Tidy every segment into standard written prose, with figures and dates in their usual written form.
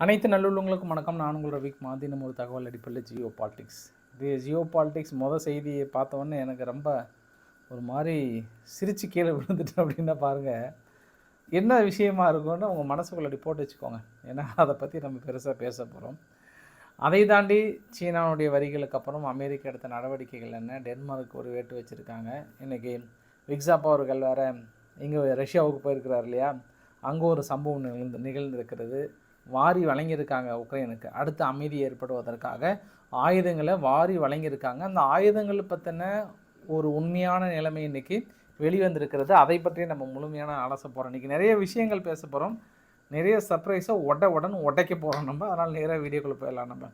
அனைத்து நல்லுள்ளங்களுக்கும் வணக்கம். நான் உங்கள் ரவிக்குமார். தினம் ஒரு தகவல் அடிப்படையில் ஜியோ பாலிட்டிக்ஸ். இது ஜியோ பாலிட்டிக்ஸ் செய்தியை பார்த்தோன்னே எனக்கு ரொம்ப ஒரு மாதிரி சிரித்து கீழே விழுந்துட்டேன் அப்படின்னா பாருங்கள், என்ன விஷயமா இருக்கும்னு உங்கள் மனசுக்குள்ள அப்படி போட்டு வச்சுக்கோங்க. ஏன்னா அதை பற்றி நம்ம பெருசாக பேச போகிறோம். அதை தாண்டி சீனாவுடைய வரிகளுக்கு அப்புறம் அமெரிக்கா எடுத்த நடவடிக்கைகள் என்ன, டென்மார்க் ஒரு வேட்டு வச்சுருக்காங்க. இன்றைக்கி விக்ஸாப்பா அவர்கள் வேறு இங்கே ரஷ்யாவுக்கு போயிருக்கிறார் இல்லையா, அங்கே ஒரு சம்பவம் நிகழ்ந்திருக்கிறது. வாரி வழங்கியிருக்காங்க உக்ரைனுக்கு. அடுத்து அமைதி ஏற்படுவதற்காக ஆயுதங்களை வாரி வழங்கியிருக்காங்க. அந்த ஆயுதங்கள் பற்றின ஒரு உண்மையான நிலைமை இன்றைக்கி வெளிவந்திருக்கிறது. அதை பற்றி நம்ம முழுமையான ஆலோச போகிறோம். இன்றைக்கி நிறைய விஷயங்கள் பேச போகிறோம். நிறைய சர்ப்ரைஸை உடைக்க போகிறோம் நம்ம. அதனால் நேராக வீடியோக்குள்ளே போயிடலாம். நம்ம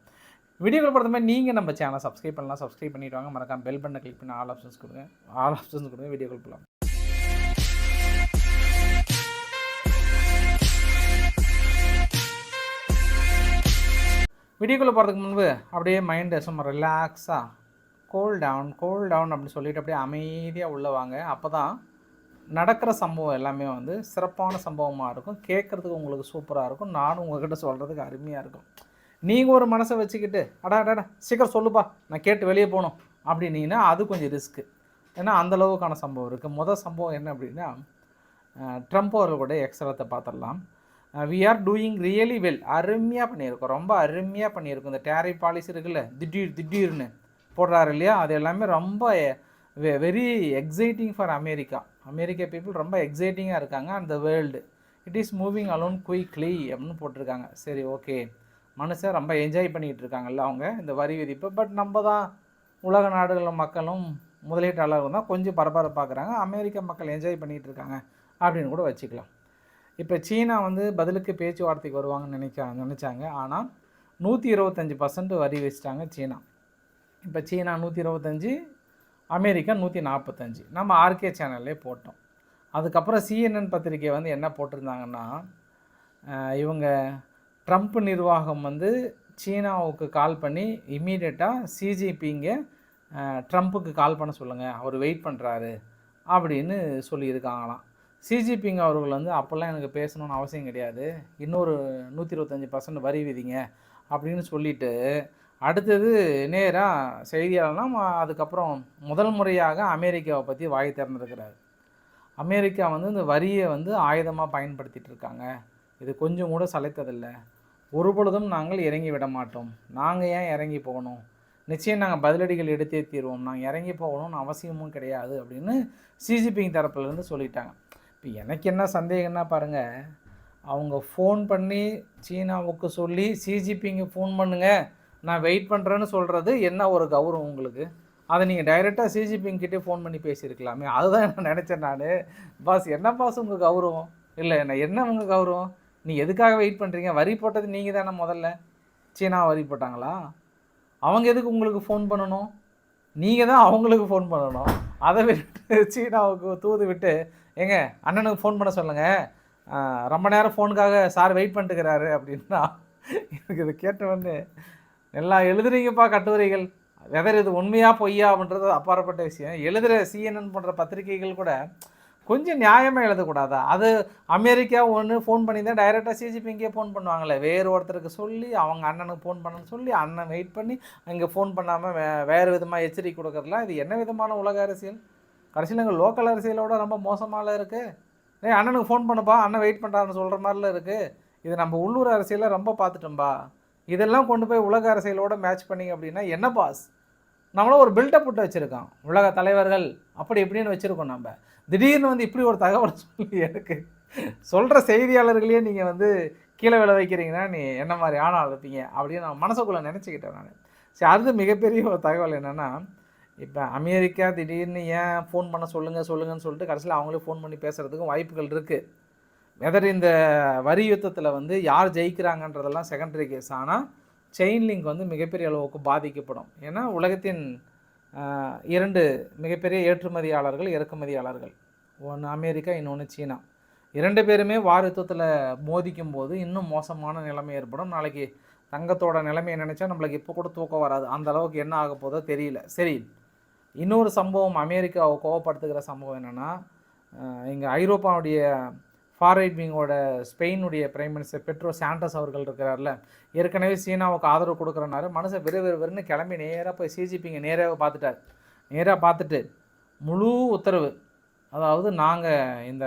வீடியோக்குள்ள பொறுத்த மாதிரி நீங்கள் நம்ம சேனலை சப்ஸ்கிரைப் பண்ணலாம். சப்ஸ்கிரைப் பண்ணிவிட்டு வாங்க. மறக்காம பெல் பட்டனை கிளிக் பண்ணி ஆல் ஆப்ஷன்ஸ் கொடுங்க. வீடியோக்குள்ள போகலாம். வீடியோக்குள்ளே போகிறதுக்கு முன்பு அப்படியே மைண்டை சும்மா ரிலாக்ஸாக கோல் டவுன் அப்படின்னு சொல்லிட்டு அப்படியே அமைதியாக உள்ளே வாங்க. அப்போ தான் நடக்கிற சம்பவம் எல்லாமே சிறப்பான சம்பவமாக இருக்கும். கேட்குறதுக்கு உங்களுக்கு சூப்பராக இருக்கும். நானும் உங்கள்கிட்ட சொல்கிறதுக்கு அருமையாக இருக்கும். நீங்கள் ஒரு மனசை வச்சுக்கிட்டு அடா சீக்கிரம் சொல்லுப்பா, நான் கேட்டு வெளியே போகணும் அப்படின்னீங்கன்னா அது கொஞ்சம் ரிஸ்க்கு. ஏன்னா அந்தளவுக்கான சம்பவம் இருக்குது. முதல் சம்பவம் என்ன அப்படின்னா, ட்ரம்ப் அவர்களுடைய எக்ஸலத்தை பார்த்துடலாம். We are doing really well. அருமையாக பண்ணியிருக்கோம், ரொம்ப அருமையாக பண்ணியிருக்கோம். இந்த டேரிஃப் பாலிசி இருக்குல்ல, திடீர்னு போடுறாரு இல்லையா, அது எல்லாமே ரொம்ப very exciting for America people ரொம்ப எக்ஸைட்டிங்காக இருக்காங்க. அந்த world it is moving alone quickly அப்படின்னு போட்டிருக்காங்க. சரி, ஓகே, மனுஷன் ரொம்ப என்ஜாய் பண்ணிக்கிட்டு இருக்காங்கல்ல அவங்க இந்த வரி விதிப்பு. பட் நம்ம தான் உலக நாடுகளில் மக்களும் முதலீட்டாளர்கள் தான் கொஞ்சம் பரபரப்பாக்குறாங்க. அமெரிக்க மக்கள் என்ஜாய் பண்ணிகிட்டு இருக்காங்க அப்படின்னு கூட வச்சுக்கலாம். இப்போ சீனா பதிலுக்கு பேச்சுவார்த்தைக்கு வருவாங்கன்னு நினச்சாங்க. ஆனால் 125% வரி வச்சுட்டாங்க சீனா. இப்போ சீனா 125, அமெரிக்கா 145. நம்ம ஆர்கே சேனல்லே போட்டோம். அதுக்கப்புறம் CNN பத்திரிக்கை என்ன போட்டிருந்தாங்கன்னா, இவங்க ட்ரம்ப் நிர்வாகம் சீனாவுக்கு கால் பண்ணி இம்மீடியட்டாக சிஜிபிங்க ட்ரம்ப்புக்கு கால் பண்ண சொல்லுங்கள், அவர் வெயிட் பண்ணுறாரு அப்படின்னு சொல்லியிருக்காங்களாம். சிஜிபிங் அவர்கள் அப்போல்லாம் எனக்கு பேசணுன்னு அவசியம் கிடையாது, இன்னொரு 125% வரி விதிங்க அப்படின்னு சொல்லிவிட்டு அடுத்தது நேராக செய்தியாளர்லாம் அதுக்கப்புறம் முதல் முறையாக அமெரிக்காவை பற்றி வாய் திறந்துருக்கிறாரு. அமெரிக்கா இந்த வரியை ஆயுதமாக பயன்படுத்திகிட்டு இருக்காங்க. இது கொஞ்சம் கூட சளைத்ததில்லை. ஒரு பொழுதும் நாங்கள் இறங்கி விட மாட்டோம். நாங்கள் ஏன் இறங்கி போகணும்? நிச்சயம் நாங்கள் பதிலடிகள் எடுத்தே தீர்வோம். நாங்கள் இறங்கி போகணும்னு அவசியமும் கிடையாது அப்படின்னு சிஜிபிங் தரப்புலேருந்து சொல்லிட்டாங்க. இப்போ எனக்கு என்ன சந்தேகம்னா பாருங்கள், அவங்க ஃபோன் பண்ணி சீனாவுக்கு சொல்லி சிஜிபிங்க ஃபோன் பண்ணுங்கள், நான் வெயிட் பண்ணுறேன்னு சொல்கிறது என்ன ஒரு கௌரவம் உங்களுக்கு? அதை நீங்கள் டைரெக்டாக சிஜிபிங்கிட்டே ஃபோன் பண்ணி பேசியிருக்கலாமே. அதுதான் நான் நினச்சேன். நான் பாஸ் என்ன பாஸ் உங்கள் கௌரவம்? இல்லை என்ன உங்கள் கௌரவம்? நீ எதுக்காக வெயிட் பண்ணுறீங்க? வரி போட்டது நீங்கள் தானே முதல்ல. சீனா வரி போட்டாங்களா? அவங்க எதுக்கு உங்களுக்கு ஃபோன் பண்ணணும்? நீங்கள் தான் அவங்களுக்கு ஃபோன் பண்ணணும். அதை விட்டு சீனாவுக்கு தூது விட்டு ஏங்க அண்ணனுக்கு ஃபோன் பண்ண சொல்லுங்கள், ரொம்ப நேரம் ஃபோனுக்காக சார் வெயிட் பண்ணிட்டுக்கிறாரு அப்படின்னா, எனக்கு இது கேட்ட எல்லாம் எழுதுறீங்கப்பா கட்டுரைகள். வெதர் இது உண்மையாக பொய்யா அப்படின்றது அப்பாற்பட்ட விஷயம். எழுதுகிற CNN போன்ற பத்திரிகைகள் கூட கொஞ்சம் நியாயமாக எழுதக்கூடாதா? அது அமெரிக்கா ஒன்று ஃபோன் பண்ணி தான் டைரெக்டாக சிஜிபிங்கே ஃபோன் பண்ணுவாங்களே. வேறு ஒருத்தருக்கு சொல்லி அவங்க அண்ணனுக்கு ஃபோன் பண்ணணும்னு சொல்லி அண்ணன் வெயிட் பண்ணி அங்கே ஃபோன் பண்ணாமல் வேறு விதமாக எச்சரிக்கை கொடுக்குறதுலாம் இது என்ன விதமான உலக அரசியல்? கடைசியில் எங்கள் லோக்கல் அரசியலோட ரொம்ப மோசமால இருக்குது. அண்ணனுக்கு ஃபோன் பண்ணுப்பா, அண்ணன் வெயிட் பண்ணுறான்னு சொல்கிற மாதிரிலாம் இருக்குது. இது நம்ம உள்ளூர் அரசியலில் ரொம்ப பார்த்துட்டோம்பா. இதெல்லாம் கொண்டு போய் உலக அரசியலோடு மேட்ச் பண்ணிங்க அப்படின்னா என்ன பாஸ்? நம்மளும் ஒரு பில்டப் விட்டு வச்சுருக்கோம், உலக தலைவர்கள் அப்படி இப்படின்னு வச்சுருக்கோம். நம்ம திடீர்னு இப்படி ஒரு தகவல் சொல்லி எனக்கு சொல்கிற செய்தியாளர்களையே நீங்கள் கீழே விழ வைக்கிறீங்கன்னா நீ என்ன மாதிரி ஆணால் இருப்பீங்க அப்படின்னு நான் மனசுக்குள்ளே நினச்சிக்கிட்டேன் நான். சரி, அடுத்து மிகப்பெரிய ஒரு தகவல் என்னென்னா, இப்போ அமெரிக்கா திடீர்னு ஏன் ஃபோன் பண்ண சொல்லுங்கன்னு சொல்லிட்டு கடைசியில் அவங்களே ஃபோன் பண்ணி பேசுகிறதுக்கும் வாய்ப்புகள் இருக்குது. வெதர் இந்த வரி யுத்தத்தில் யார் ஜெயிக்கிறாங்கன்றதெல்லாம் செகண்டரி கேஸ். ஆனால் செயின் லிங்க் மிகப்பெரிய அளவுக்கு பாதிக்கப்படும். ஏன்னா உலகத்தின் 2 மிகப்பெரிய ஏற்றுமதியாளர்கள் இறக்குமதியாளர்கள், ஒன்று அமெரிக்கா, இன்னொன்று சீனா. 2 பேருமே வார் யுத்தத்தில் மோதிக்கும் போது இன்னும் மோசமான நிலைமை ஏற்படும். நாளைக்கு தங்கத்தோட நிலைமையை நினச்சா நம்மளுக்கு இப்போ கூட தூக்கம் வராது. அந்த அளவுக்கு என்ன ஆக போதோ தெரியல. சரி, இன்னொரு சம்பவம் அமெரிக்காவை கோவப்படுத்துகிற சம்பவம் என்னென்னா, இங்கே ஐரோப்பாவுடைய ஃபார் ரைட் விங்கோட ஸ்பெயினுடைய பிரைம் மினிஸ்டர் பெட்ரோ சாண்டஸ் அவர்கள் இருக்கிறார்ல, ஏற்கனவே சீனாவுக்கு ஆதரவு கொடுக்குறனாரு. மனுஷன் விறுவிறுன்னு கிளம்பி நேராக போய் சிஜிபிங்க நேராக பார்த்துட்டார். நேராக பார்த்துட்டு முழு உத்தரவு, அதாவது நாங்கள் இந்த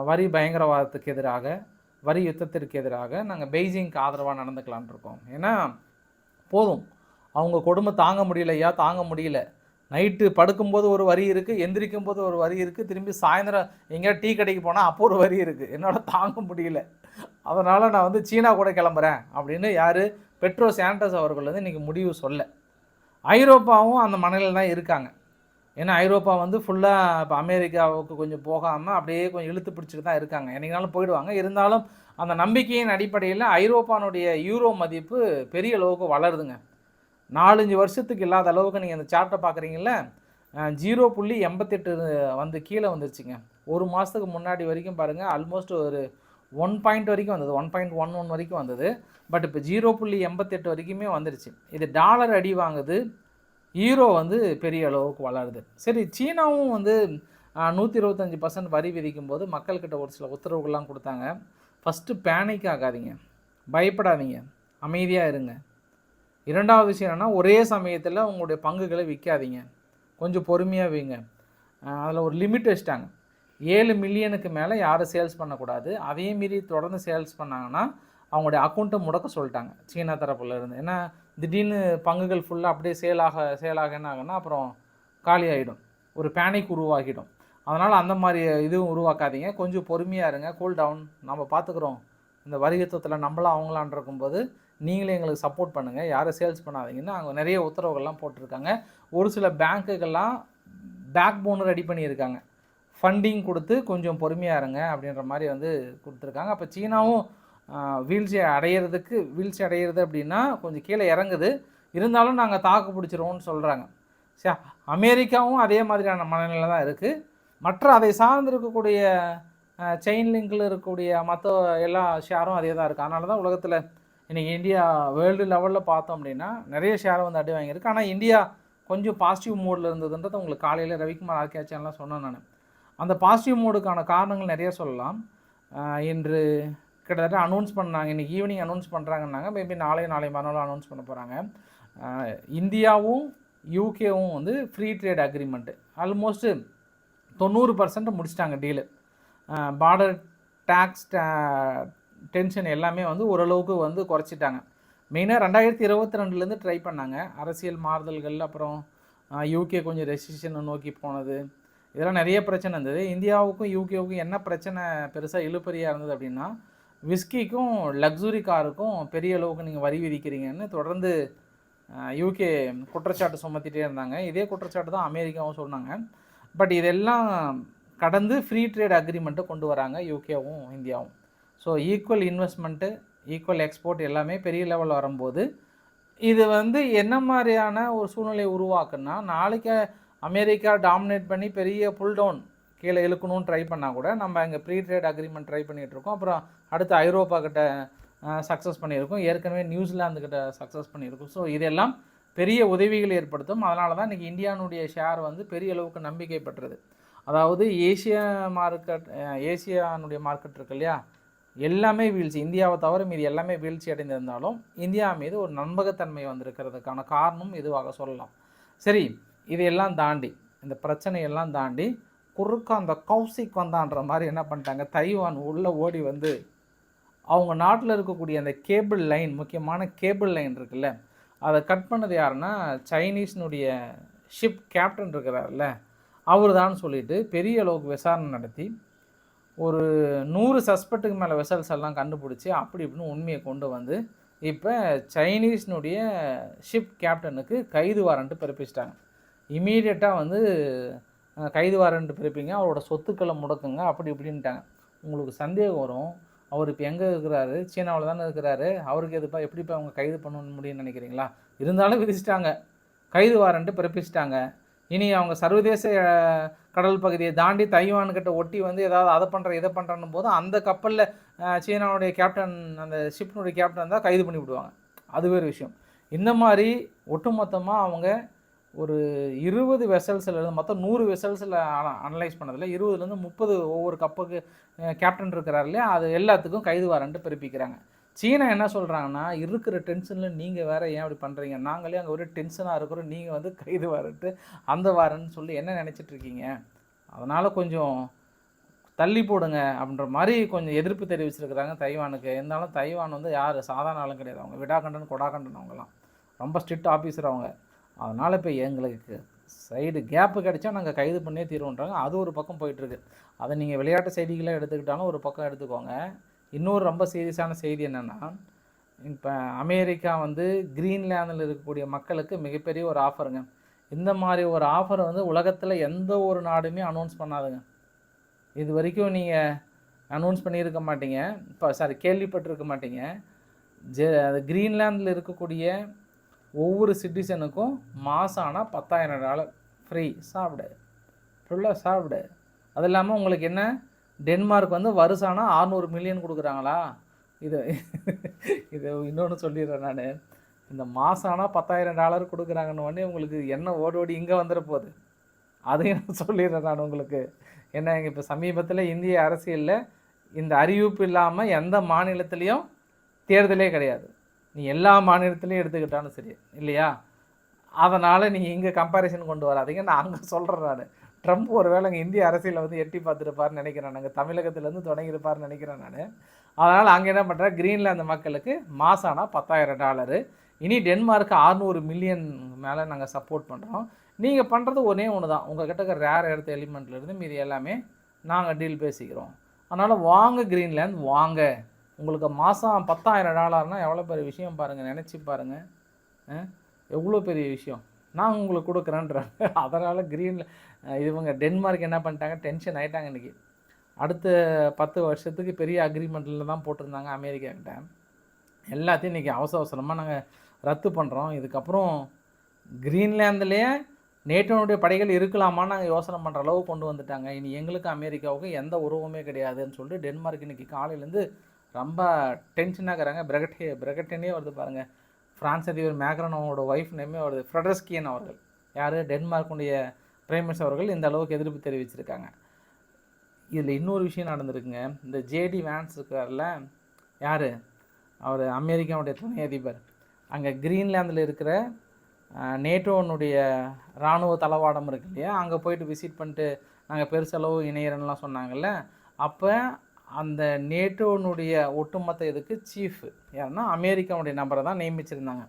வரி பயங்கரவாதத்துக்கு எதிராக, வரி யுத்தத்திற்கு எதிராக நாங்கள் பெய்ஜிங்க்கு ஆதரவாக நடந்துக்கலான் இருக்கோம். ஏன்னா போதும், அவங்க கொடுமை தாங்க முடியலையா, தாங்க முடியல. நைட்டு படுக்கும்போது ஒரு வரி இருக்குது, எந்திரிக்கும் போது ஒரு வரி இருக்குது, திரும்பி சாயந்தரம் எங்கேயா டீ கடைக்கு போனால் அப்போ ஒரு வரி இருக்குது. என்னால் தாங்க முடியல, அதனால் நான் வந்து சீனா கூட கிளம்புறேன் அப்படின்னு யார், பெட்ரோ சாண்டஸ் அவர்கள் வந்து இன்றைக்கி முடிவு சொல்ல. ஐரோப்பாவும் அந்த மனநிலையில் தான் இருக்காங்க. ஏன்னா ஐரோப்பா வந்து ஃபுல்லாக இப்போ அமெரிக்காவுக்கு கொஞ்சம் போகாமல் அப்படியே கொஞ்சம் இழுத்து பிடிச்சிட்டு தான் இருக்காங்க. என்றைக்குனாலும் போயிடுவாங்க. இருந்தாலும் அந்த நம்பிக்கையின் அடிப்படையில் ஐரோப்பானுடைய யூரோ மதிப்பு பெரிய அளவுக்கு வளருதுங்க. 4-5 வருஷத்துக்கு இல்லாத அளவுக்கு நீங்கள் அந்த சார்ட்டை பார்க்குறீங்கள, 0.88 வந்து கீழே வந்துருச்சுங்க. ஒரு மாதத்துக்கு முன்னாடி வரைக்கும் பாருங்கள், ஆல்மோஸ்ட் ஒரு 1 பாயிண்ட் வரைக்கும் வந்தது, 1.11 வரைக்கும் வந்தது. பட் இப்போ 0.88 வரைக்குமே வந்துருச்சு. இது டாலர் அடி வாங்குது, ஈரோ வந்து பெரிய அளவுக்கு வளருது. சரி, சீனாவும் வந்து 125% வரி விதிக்கும் போது மக்கள்கிட்ட ஒரு சில உத்தரவுகள்லாம் கொடுத்தாங்க. ஃபஸ்ட்டு பேனிக் ஆகாதீங்க, பயப்படாதீங்க, அமைதியாக இருங்க. இரண்டாவது விஷயம் என்னென்னா, ஒரே சமயத்தில் உங்களுடைய பங்குகளை விற்காதீங்க, கொஞ்சம் பொறுமையாக வைங்க. அதில் ஒரு லிமிட் வச்சிட்டாங்க, 7 மில்லியனுக்கு மேலே யாரும் சேல்ஸ் பண்ணக்கூடாது. அதே மீறி தொடர்ந்து சேல்ஸ் பண்ணாங்கன்னா அவங்களுடைய அக்கௌண்ட்டை முடக்க சொல்லிட்டாங்க சீனா தரப்புல இருந்து. ஏன்னா திடீர்னு பங்குகள் ஃபுல்லாக அப்படியே சேலாக என்ன ஆகுன்னா அப்புறம் காலி ஆகிடும், ஒரு பேனிக் உருவாகிடும். அதனால் அந்த மாதிரி இதுவும் உருவாக்காதீங்க, கொஞ்சம் பொறுமையாக இருங்க, கூல் டவுன், நம்ம பார்த்துக்குறோம். இந்த வரி யுத்தத்தில் நம்மளாம் அவங்களான் இருக்கும்போது நீங்களே எங்களுக்கு சப்போர்ட் பண்ணுங்கள், யாரும் சேல்ஸ் பண்ணாதீங்கன்னு அவங்க நிறைய உத்தரவுகள்லாம் போட்டிருக்காங்க. ஒரு சில பேங்க்குகள்லாம் பேக் போன் ரெடி பண்ணியிருக்காங்க, ஃபண்டிங் கொடுத்து கொஞ்சம் பொறுமையாக இருங்க அப்படின்ற மாதிரி வந்து கொடுத்துருக்காங்க. அப்போ சீனாவும் வீழ்ச்சி அடையிறது அப்படின்னா கொஞ்சம் கீழே இறங்குது, இருந்தாலும் நாங்கள் தாக்கு பிடிச்சிருவோம்னு சொல்கிறாங்க. சரி, அமெரிக்காவும் அதே மாதிரியான மனநிலை தான் இருக்குது. மற்ற அதை சார்ந்து இருக்கக்கூடிய செயின் லிங்கில் இருக்கக்கூடிய மற்ற எல்லா ஷேரும் அதே தான் இருக்குது. அதனால தான் உலகத்தில் இன்றைக்கி இந்தியா வேர்ல்டு லெவலில் பார்த்தோம் அப்படின்னா நிறைய ஷேரை வந்து அடி வாங்கியிருக்கு. ஆனால் இந்தியா கொஞ்சம் பாசிட்டிவ் மூடில் இருந்ததுன்றது உங்களுக்கு காலையில் ரவிக்குமார் ஆர்கேச்சன்லாம் சொன்னேன் நான். அந்த பாசிட்டிவ் மூடுக்கான காரணங்கள் நிறைய சொல்லலாம். இன்று கிட்டத்தட்ட அனௌன்ஸ் பண்ணாங்க, இன்றைக்கி ஈவினிங் அனௌன்ஸ் பண்ணுறாங்கன்னாங்க, மேபி நாளை மறுநாள் அனௌன்ஸ் பண்ண போகிறாங்க. இந்தியாவும் யூகேவும் வந்து ஃப்ரீ ட்ரேட் அக்ரிமெண்ட்டு ஆல்மோஸ்ட்டு 90% முடிச்சிட்டாங்க டீலு. பார்டர் டேக்ஸ் டென்ஷன் எல்லாமே வந்து ஓரளவுக்கு வந்து குறைச்சிட்டாங்க. மெயினாக 2022 ட்ரை பண்ணாங்க, அரசியல் மாறுதல்கள், அப்புறம் யூகே கொஞ்சம் ரெசிஷனை நோக்கி போனது, இதெல்லாம் நிறைய பிரச்சனை இருந்தது. இந்தியாவுக்கும் யூகேவுக்கும் என்ன பிரச்சனை பெருசாக இழுபறியாக இருந்தது அப்படின்னா, விஸ்கிக்கும் லக்ஸுரி காருக்கும் பெரிய அளவுக்கு நீங்கள் வரி விதிக்கிறீங்கன்னு தொடர்ந்து யூகே குற்றச்சாட்டு சுமத்திட்டே இருந்தாங்க. இதே குற்றச்சாட்டு தான் அமெரிக்காவும் சொன்னாங்க. பட் இதெல்லாம் கடந்து ஃப்ரீ ட்ரேட் அக்ரிமெண்ட்டை கொண்டு வராங்க யூகேவும் இந்தியாவும். So equal investment, equal export எல்லாமே பெரிய லெவல் வரும்போது இது வந்து என்ன மாதிரியான ஒரு சூழ்நிலையை உருவாக்குன்னா, நாளைக்கு அமெரிக்கா டாமினேட் பண்ணி பெரிய புல் டவுன் கீழே இழுக்கணும்னு ட்ரை பண்ணால் கூட நம்ம இங்கே ஃப்ரீ ட்ரேட் அக்ரிமெண்ட் ட்ரை பண்ணிகிட்ருக்கோம். அப்புறம் அடுத்து ஐரோப்பா கிட்ட சக்ஸஸ் பண்ணியிருக்கோம், ஏற்கனவே நியூசிலாந்துக்கிட்ட சக்ஸஸ் பண்ணியிருக்கோம். ஸோ இதெல்லாம் பெரிய உதவிகள் ஏற்படுத்தும். அதனால தான் இன்றைக்கி இந்தியானுடைய ஷேர் வந்து பெரிய அளவுக்கு நம்பிக்கை பெற்றது. அதாவது ஏசியானுடைய மார்க்கெட் இருக்கு இல்லையா, எல்லாமே வீழ்ச்சி, இந்தியாவை தவிர மீது எல்லாமே வீழ்ச்சி அடைந்திருந்தாலும் இந்தியா மீது ஒரு நம்பகத்தன்மை வந்திருக்கிறதுக்கான காரணம் இதுவாக சொல்லலாம். சரி, இதையெல்லாம் தாண்டி, இந்த பிரச்சனையெல்லாம் தாண்டி குறுக்க அந்த கௌசிக் வந்தான்ற மாதிரி என்ன பண்ணிட்டாங்க, தைவான் உள்ளே ஓடி வந்து அவங்க நாட்டில் இருக்கக்கூடிய அந்த கேபிள் லைன், முக்கியமான கேபிள் லைன் இருக்குல்ல, அதை கட் பண்ணது யாருன்னா சைனீஸ்னுடைய ஷிப் கேப்டன் இருக்கிறார்ல அவர் தான் சொல்லிட்டு பெரிய அளவுக்கு விசாரணை நடத்தி ஒரு 100 சஸ்பெக்ட்டுக்கு மேலே வெசல்ஸ் எல்லாம் கண்டுபிடிச்சி அப்படி இப்படின்னு உண்மையை கொண்டு வந்து இப்போ சைனீஸ்னுடைய ஷிப் கேப்டனுக்கு கைது வாரண்ட்டு பிறப்பிச்சிட்டாங்க. இமீடியட்டாக வந்து கைது வாரண்ட் பிறப்பிங்க, அவரோட சொத்துக்களை முடக்குங்க, அப்படி இப்படின்ட்டாங்க. உங்களுக்கு சந்தேகம் வரும், அவர் இப்போ எங்கே இருக்கிறாரு, சீனாவில் தானே இருக்கிறாரு, அவருக்கு எதுப்பா எப்படிப்பா அவங்க கைது பண்ண முடியும்னு நினைக்கிறீங்களா? இருந்தாலும் விதிச்சிட்டாங்க, கைது வாரண்ட்டு பிறப்பிச்சிட்டாங்க. இனி அவங்க சர்வதேச கடல் பகுதியை தாண்டி தைவான்கிட்ட ஒட்டி வந்து ஏதாவது அதை பண்ணுற இதை பண்ணுறன்னு போது அந்த கப்பலில் சீனாவுடைய கேப்டன், அந்த ஷிப்னுடைய கேப்டன் தான் கைது பண்ணி விடுவாங்க. அது வேறு விஷயம். இந்த மாதிரி ஒட்டுமொத்தமாக அவங்க ஒரு 20 வெசல்ஸ்லேருந்து மொத்தம் 100 வெசல்ஸில் அனலைஸ் பண்ணதில் 20லேருந்து 30 ஒவ்வொரு கப்புக்கு கேப்டன் இருக்கிறார் இல்லையா, அது எல்லாத்துக்கும் கைது வாரண்ட்டு பிறப்பிக்கிறாங்க. சீனா என்ன சொல்கிறாங்கன்னா, இருக்கிற டென்ஷனில் நீங்கள் வேறு ஏன் அப்படி பண்ணுறீங்க, நாங்களே அங்கே ஒரு டென்ஷனாக இருக்கிறோம், நீங்கள் வந்து கைது வாரண்ட்டு அந்த வாரன்னு சொல்லி என்ன நினச்சிட்ருக்கீங்க, அதனால் கொஞ்சம் தள்ளி போடுங்க அப்படின்ற மாதிரி கொஞ்சம் எதிர்ப்பு தெரிவிச்சிருக்கிறாங்க தைவானுக்கு. இருந்தாலும் தைவான் வந்து யார் சாதாரண ஆளும் கிடையாது, அவங்க விடாக்கண்டன் கொடாக்கண்டன், அவங்கலாம் ரொம்ப ஸ்ட்ரிக்ட் ஆஃபீஸர் அவங்க. அதனால் இப்போ எங்களுக்கு சைடு கேப்பு கிடைச்சா நாங்கள் கைது பண்ணியே தீர்வுன்றாங்க. அது ஒரு பக்கம் போயிட்டுருக்கு. அதை நீங்கள் விளையாட்டு செய்திகளை எடுத்துக்கிட்டாலும் ஒரு பக்கம் எடுத்துக்கோங்க. இன்னொரு ரொம்ப சீரியஸான செய்தி என்னென்னா, இப்போ அமெரிக்கா வந்து கிரீன்லேண்டில் இருக்கக்கூடிய மக்களுக்கு மிகப்பெரிய ஒரு ஆஃபருங்க. இந்த மாதிரி ஒரு ஆஃபரை வந்து உலகத்தில் எந்த ஒரு நாடுமே அனௌன்ஸ் பண்ணாதுங்க. இது வரைக்கும் நீங்கள் அனௌன்ஸ் பண்ணியிருக்க மாட்டீங்க, இப்போ கேள்விப்பட்டிருக்க மாட்டீங்க. கிரீன்லேண்டில் இருக்கக்கூடிய ஒவ்வொரு சிட்டிசனுக்கும் மாதம் ஆனால் $10,000 ஃப்ரீ, சாப்பிடு, ஃபுல்லாக சாப்பிடு. அது இல்லாமல் உங்களுக்கு என்ன, டென்மார்க் வந்து வருஷம் ஆனால் 600 மில்லியன் கொடுக்குறாங்களா? இது இன்னொன்று சொல்லிடுறேன் நான், இந்த மாதம் ஆனால் $10,000 கொடுக்குறாங்கன்னு உடனே உங்களுக்கு என்ன ஓடி இங்கே வந்துட போகுது, அதையும் நான் சொல்லிடுறேன் நான் உங்களுக்கு. ஏன்னா இப்போ சமீபத்தில் இந்திய அரசியலில் இந்த அறிவிப்பு இல்லாமல் எந்த மாநிலத்திலையும் தேர்தலே கிடையாது. நீ எல்லா மாநிலத்திலையும் எடுத்துக்கிட்டாலும் சரி இல்லையா, அதனால் நீங்கள் இங்கே கம்பேரிசன் கொண்டு வராதிங்க. நான் அங்கே சொல்கிறேன், நான் ட்ரம்ப் ஒரு வேளை இங்கே இந்திய அரசியலை வந்து எட்டி பார்த்துருப்பாருன்னு நினைக்கிறேன், நாங்கள் தமிழகத்துலேருந்து தொடங்கியிருப்பாருன்னு நினைக்கிறேன் நான். அதனால் அங்கே என்ன பண்ணுறேன், கிரீன்லாந்து மக்களுக்கு மாதம் ஆனால் $10,000. இனி டென்மார்க்கு 600 மில்லியன் மேலே நாங்கள் சப்போர்ட் பண்ணுறோம். நீங்கள் பண்ணுறது ஒன்றே ஒன்று தான், உங்கள் கிட்ட ரேர் எடுத்த எலிமெண்ட்லேருந்து மீதி எல்லாமே நாங்கள் டீல் பேசிக்கிறோம். அதனால் வாங்க கிரீன்லாந்து வாங்க, உங்களுக்கு மாதம் $10,000 எவ்வளோ பெரிய விஷயம் பாருங்கள், நினச்சி பாருங்கள், எவ்வளோ பெரிய விஷயம் நான் உங்களுக்கு கொடுக்குறேன்றாங்க. அதனால் இவங்க டென்மார்க் என்ன பண்ணிட்டாங்க, டென்ஷன் ஆகிட்டாங்க. இன்றைக்கி அடுத்த 10 வருஷத்துக்கு பெரிய அக்ரிமெண்ட்டில் தான் போட்டிருந்தாங்க அமெரிக்காக்கிட்ட. எல்லாத்தையும் இன்றைக்கி அவசரமாக நாங்கள் ரத்து பண்ணுறோம். இதுக்கப்புறம் கிரீன்லாந்துலேயே நேட்டோனுடைய படைகள் இருக்கலாமான்னு நாங்கள் யோசனை பண்ணுற அளவு கொண்டு வந்துட்டாங்க. இனி எங்களுக்கு அமெரிக்காவுக்கும் எந்த உறவுமே கிடையாதுன்னு சொல்லிட்டு டென்மார்க் இன்றைக்கி காலையிலேருந்து ரொம்ப டென்ஷனாக இருக்கிறாங்க. பிரெகட்டனே வருது பாருங்கள், ஃப்ரான்ஸ் அதிபர் மேக்ரானோட ஒய்ஃப் நேமே வருது, ஃப்ரெடரிஸ்கியன் அவர்கள், யார், டென்மார்க்குடைய பிரைம் மினிஸ்டர் அவர்கள் இந்த அளவுக்கு எதிர்ப்பு தெரிவிச்சிருக்காங்க. இதில் இன்னொரு விஷயம் நடந்திருக்குங்க. இந்த ஜேடி வேன்ஸ் இருக்கார்ல, யார், அவர் அமெரிக்காவுடைய துணை அதிபர், அங்கே கிரீன்லாந்தில் இருக்கிற நேட்டோனுடைய இராணுவ தளவாடம் இருக்கு இல்லையா, அங்கே போயிட்டு விசிட் பண்ணிட்டு நாங்கள் பெருசளவு இணையறன்லாம் சொன்னாங்கல்ல, அப்போ அந்த நேட்டோனுடைய ஒட்டுமொத்த இதுக்கு சீஃப் யாருன்னா அமெரிக்காவுடைய நபரை தான் நியமிச்சிருந்தாங்க.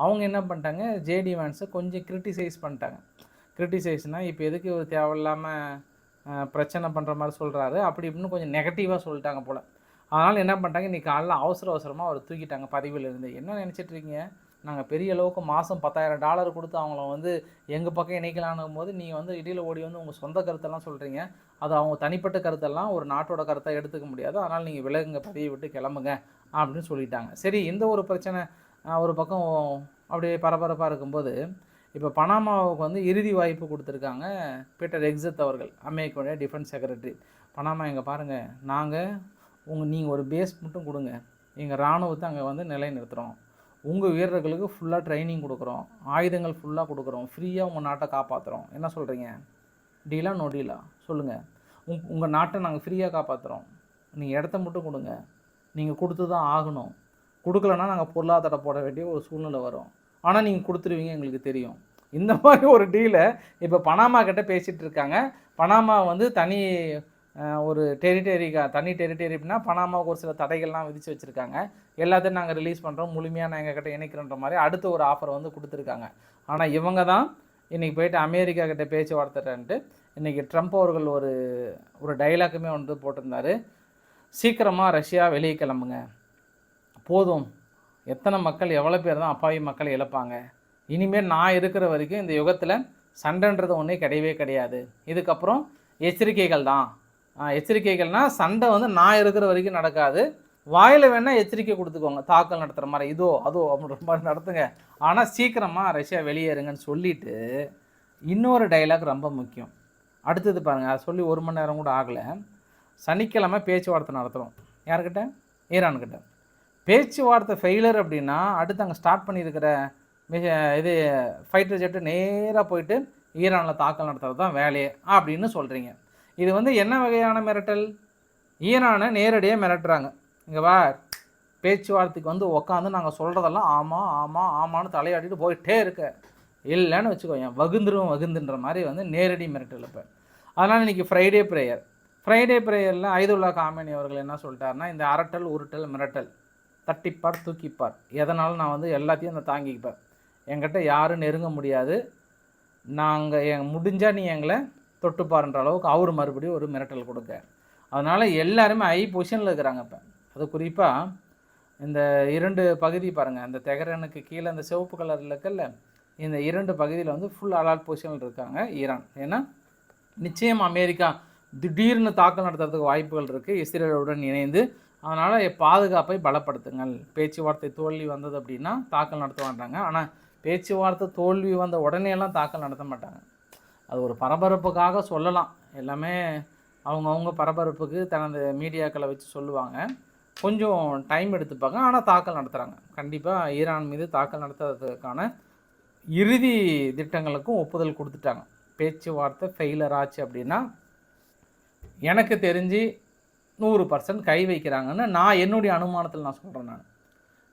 அவங்க என்ன பண்ணிட்டாங்க, ஜேடி வேன்ஸை கொஞ்சம் கிரிட்டிசைஸ் பண்ணிட்டாங்க. கிரிட்டிசைஸ்னால் இப்போ எதுக்கு ஒரு தேவையில்லாமல் பிரச்சனை பண்ணுற மாதிரி சொல்கிறாரு அப்படி இப்படின்னு கொஞ்சம் நெகட்டிவாக சொல்லிட்டாங்க போல். அதனால் என்ன பண்ணிட்டாங்க, இன்றைக்கி காலையில் அவசரமாக அவர் தூக்கிட்டாங்க பதவியிலேருந்து. என்ன நினச்சிட்ருக்கீங்க, நாங்கள் பெரிய அளவுக்கு மாதம் $10,000 கொடுத்து அவங்கள வந்து எங்கள் பக்கம் இணைக்கலான்னும் போது நீங்கள் வந்து இடையில் ஓடி வந்து உங்கள் சொந்த கருத்தெல்லாம் சொல்கிறீங்க. அது அவங்க தனிப்பட்ட கருத்தெல்லாம் ஒரு நாட்டோட கருத்தை எடுத்துக்க முடியாது, அதனால் நீங்கள் விலகுங்க, பதவியை விட்டு கிளம்புங்க அப்படின்னு சொல்லிட்டாங்க. சரி, இந்த ஒரு பிரச்சனை ஒரு பக்கம் அப்படியே பரபரப்பாக இருக்கும்போது, இப்போ பனாமாவுக்கு வந்து இறுதி வாய்ப்பு கொடுத்துருக்காங்க பீட்டர் எக்ஸத் அவர்கள், அமெரிக்காவுடைய டிஃபென்ஸ் செக்ரட்டரி. பனாமா எங்கே பாருங்கள், நீங்கள் ஒரு பேஸ் மட்டும் கொடுங்க, எங்கள் இராணுவத்தை அங்கே வந்து நிலைநிறுத்துகிறோம், உங்கள் வீரர்களுக்கு ஃபுல்லாக ட்ரைனிங் கொடுக்குறோம், ஆயுதங்கள் ஃபுல்லாக கொடுக்குறோம், ஃப்ரீயாக உங்கள் நாட்டை காப்பாற்றுறோம், என்ன சொல்கிறீங்க, டீலா நோ டீலா சொல்லுங்கள். உங்கள் நாட்டை நாங்கள் ஃப்ரீயாக காப்பாற்றுறோம், நீங்கள் இடத்த மட்டும் கொடுங்க, நீங்கள் கொடுத்து தான் ஆகணும், கொடுக்கலன்னா நாங்கள் பொருளாதார போட வேண்டிய ஒரு சூழ்நிலை வரும், ஆனால் நீங்கள் கொடுத்துருவீங்க எங்களுக்கு தெரியும். இந்த மாதிரி ஒரு டீலை இப்போ பனாமா கிட்ட பேசிகிட்டு இருக்காங்க. பனாமா வந்து தனி டெரிட்டரி அப்படின்னா பனாமாவுக்கு ஒரு சில தடைகள்லாம் விதித்து வச்சுருக்காங்க. எல்லாத்தையும் நாங்கள் ரிலீஸ் பண்ணுறோம், முழுமையாக நான் எங்கள் கிட்ட இணைக்கிறோன்ற மாதிரி அடுத்த ஒரு ஆஃபர் வந்து கொடுத்துருக்காங்க. ஆனால் இவங்க தான் இன்றைக்கி போயிட்டு அமெரிக்கா கிட்ட பேச்சுவார்த்தைன்ட்டு இன்றைக்கி ட்ரம்ப் அவர்கள் ஒரு டைலாக்குமே வந்து போட்டிருந்தார், சீக்கிரமாக ரஷ்யா வெளியே கிளம்புங்க, போதும், எத்தனை மக்கள் எவ்வளோ பேர் தான் அப்பாவி மக்கள் இழப்பாங்க, இனிமேல் நான் இருக்கிற வரைக்கும் இந்த யுகத்தில் சண்டைன்றது ஒன்றே கிடையவே கிடையாது, இதுக்கப்புறம் எச்சரிக்கைகள் தான். எச்சரிக்கைகள்னால் சண்டை வந்து நான் இருக்கிற வரைக்கும் நடக்காது, வாயில் வேணால் எச்சரிக்கை கொடுத்துக்கோங்க, தாக்கல் நடத்துகிற மாதிரி இதோ அதோ அப்படின்ற மாதிரி நடத்துங்க, ஆனால் சீக்கிரமாக ரஷ்யா வெளியேறுங்கன்னு சொல்லிவிட்டு இன்னொரு டைலாக் ரொம்ப முக்கியம். அடுத்தது பாருங்கள், அதை சொல்லி 1 மணி நேரம் கூட ஆகலை, சனிக்கிழமை பேச்சுவார்த்தை நடத்துகிறோம், யார்கிட்ட, ஈரான்கிட்ட. பேச்சுவார்த்தை ஃபெயிலர் அப்படின்னா அடுத்து அங்கே ஸ்டார்ட் பண்ணியிருக்கிற இது ஃபைட்டர் ஜெட்டு நேராக போயிட்டு ஈரானில் தாக்கல் நடத்துறது தான் வேலையே அப்படின்னு சொல்கிறீங்க. இது வந்து என்ன வகையான மிரட்டல்? ஈரானை நேரடியாக மிரட்டுறாங்க. இங்கே வா, பேச்சுவார்த்தைக்கு வந்து உக்காந்து நாங்கள் சொல்கிறதெல்லாம் ஆமாம் ஆமாம் ஆமான்னு தலையாட்டிட்டு போயிட்டே இருக்க, இல்லைன்னு வச்சுக்கோங்க வகுந்துன்ற மாதிரி வந்து நேரடி மிரட்டல். இப்போ அதனால் இன்றைக்கி ஃப்ரைடே ப்ரேயரில் ஐதுல்லா காமேனி அவர்கள் என்ன சொல்லிட்டாருன்னா, இந்த அரட்டல் உருட்டல் மிரட்டல் தட்டிப்பார் தூக்கிப்பார், எதனாலும் நான் வந்து எல்லாத்தையும் நான் தாங்கிப்பேன், என்கிட்ட யாரும் நெருங்க முடியாது, நாங்கள் முடிஞ்சால் நீ எங்களை தொட்டுப்பாருன்ற அளவுக்கு அவர் மறுபடியும் ஒரு மிரட்டல் கொடுக்க. அதனால் எல்லாருமே பொசிஷனில் இருக்கிறாங்க. இப்போ அது குறிப்பாக இந்த 2 பகுதி பாருங்கள், அந்த தெஹரானுக்கு கீழே அந்த சிவப்பு கலரில் இருக்கல்ல, இந்த 2 பகுதியில் வந்து ஃபுல் அலர்ட் பொசிஷனில் இருக்காங்க ஈரான். ஏன்னா நிச்சயம் அமெரிக்கா திடீர்னு தாக்கல் நடத்துறதுக்கு வாய்ப்புகள் இருக்குது இஸ்ரேலுடன் இணைந்து. அதனால் பாதுகாப்பை பலப்படுத்துங்கள். பேச்சுவார்த்தை தோல்வி வந்தது அப்படின்னா தாக்கல் நடத்த மாட்டாங்க. ஆனால் பேச்சுவார்த்தை தோல்வி வந்த உடனேலாம் தாக்கல் நடத்த மாட்டாங்க. அது ஒரு பரபரப்புக்காக சொல்லலாம். எல்லாமே அவங்கவுங்க பரபரப்புக்கு தனது மீடியாக்களை வச்சு சொல்லுவாங்க. கொஞ்சம் டைம் எடுத்துப்பாங்க. ஆனால் தாக்கல் நடத்துகிறாங்க. கண்டிப்பாக ஈரான் மீது தாக்கல் நடத்துறதுக்கான இறுதி திட்டங்களுக்கும் ஒப்புதல் கொடுத்துட்டாங்க. பேச்சுவார்த்தை ஃபெயிலர் ஆச்சு அப்படின்னா எனக்கு தெரிஞ்சு 100% கை வைக்கிறாங்கன்னு நான் என்னுடைய அனுமானத்தில் நான் சொல்கிறேன். நான்